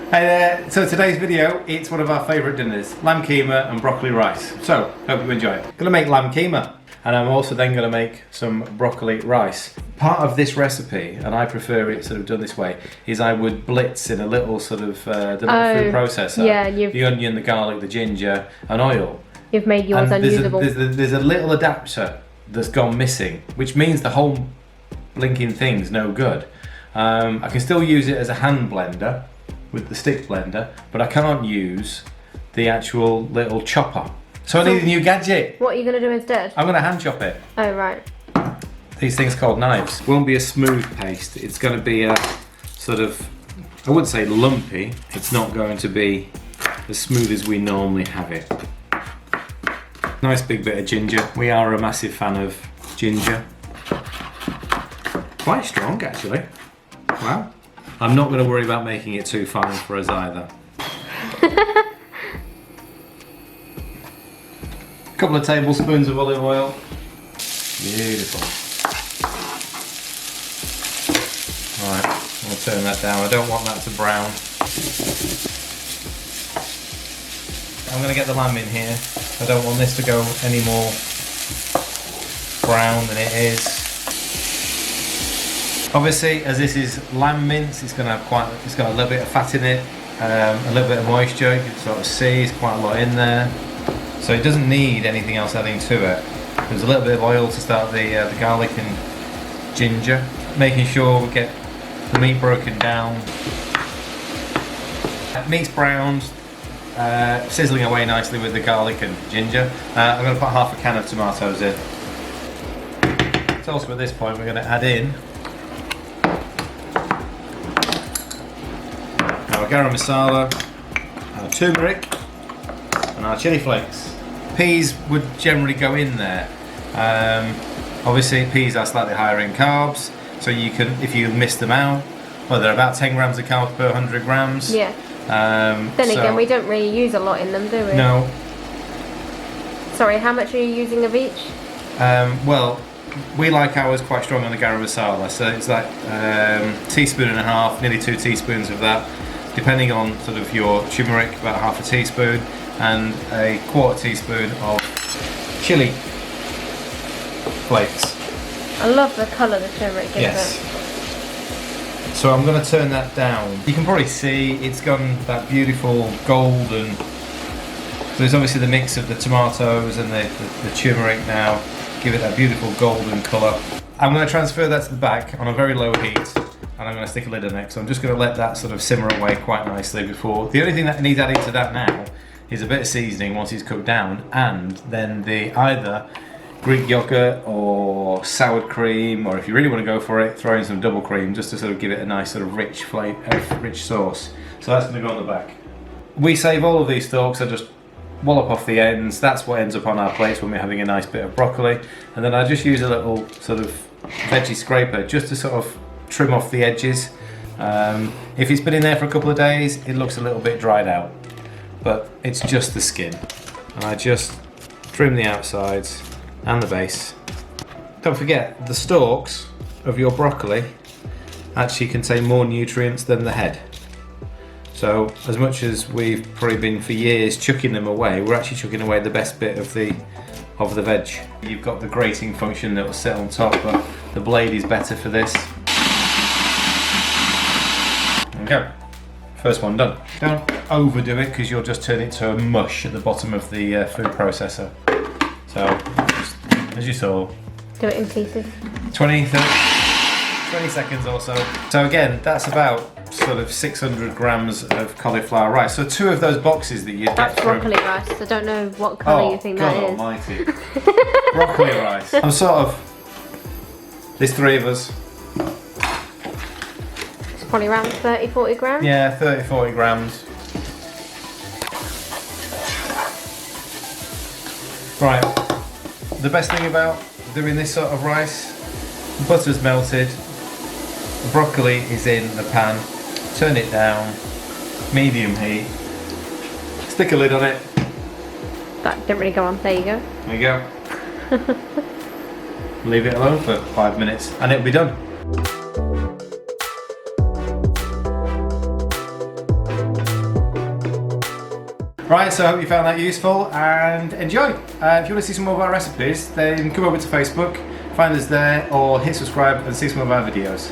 Hey there, so today's video, it's one of our favourite dinners, lamb keema and broccoli rice. So, hope you enjoy it. I'm gonna make lamb keema, and I'm also then gonna make some broccoli rice. Part of this recipe, and I prefer it sort of done this way, is I would blitz in a little sort of, food processor, yeah, the onion, the garlic, the ginger, and oil. You've made yours and unusable. There's a little adapter that's gone missing, which means the whole blinking thing's no good. I can still use it as a hand blender, with the stick blender, but I can't use the actual little chopper. So I need a new gadget. What are you going to do instead? I'm going to hand chop it. Oh, right. These things called knives. Won't be a smooth paste. It's going to be a sort of, I wouldn't say lumpy. It's not going to be as smooth as we normally have it. Nice big bit of ginger. We are a massive fan of ginger. Quite strong actually. Wow. I'm not going to worry about making it too fine for us either. A couple of tablespoons of olive oil. Beautiful. Alright, I'll turn that down. I don't want that to brown. I'm going to get the lamb in here. I don't want this to go any more brown than it is. Obviously, as this is lamb mince, it's going to have it's got a little bit of fat in it, a little bit of moisture. You can sort of see it's quite a lot in there. So it doesn't need anything else adding to it. There's a little bit of oil to start the garlic and ginger, making sure we get the meat broken down. Meat's browned, sizzling away nicely with the garlic and ginger. I'm going to put half a can of tomatoes in. So also at this point we're going to add in our garam masala, our turmeric, and our chili flakes. Peas would generally go in there. Obviously peas are slightly higher in carbs, so you can, if you miss them out, well, they're about 10 grams of carbs per 100 grams. Yeah. Then again, we don't really use a lot in them, do we? No. Sorry, how much are you using of each? Well, we like ours quite strong on the garam masala, so it's like teaspoon and a half, nearly 2 teaspoons of that, depending on sort of your turmeric, about half a teaspoon, and a quarter teaspoon of chili flakes. I love the colour the turmeric gives Yes. it. So I'm going to turn that down. You can probably see it's gone that beautiful golden. So there's obviously the mix of the tomatoes and the turmeric now. Give it that beautiful golden colour. I'm going to transfer that to the back on a very low heat, and I'm going to stick a lid on it. So I'm just going to let that sort of simmer away quite nicely before. The only thing that needs adding to that now is a bit of seasoning once it's cooked down, and then either Greek yogurt or sour cream, or if you really want to go for it, throw in some double cream just to sort of give it a nice sort of rich rich sauce. So that's going to go on the back. We save all of these stalks. I just wallop off the ends. That's what ends up on our plates when we're having a nice bit of broccoli. And then I just use a little sort of veggie scraper just to sort of trim off the edges. If it's been in there for a couple of days, it looks a little bit dried out, but it's just the skin. And I just trim the outsides and the base. Don't forget, the stalks of your broccoli actually contain more nutrients than the head. So as much as we've probably been for years chucking them away, we're actually chucking away the best bit of the veg. You've got the grating function that will sit on top, but the blade is better for this. Okay, first one done. Don't overdo it because you'll just turn it to a mush at the bottom of the food processor. So, as you saw, Do it in pieces. 20 seconds or so. So again, that's about sort of 600 grams of cauliflower rice. So 2 of those boxes that you get That's from... broccoli rice. I don't know what colour you think that God is. Almighty. Broccoli rice. I'm sort of... There's 3 of us. It's probably around 30-40 grams. Yeah, 30-40 grams. Right. The best thing about doing this sort of rice, the butter's melted, the broccoli is in the pan, turn it down, medium heat, stick a lid on it. That didn't really go on. There you go. There you go. Leave it alone for 5 minutes and it'll be done. Right, so I hope you found that useful and enjoy. If you want to see some more of our recipes, then come over to Facebook, find us there, or hit subscribe and see some of our videos.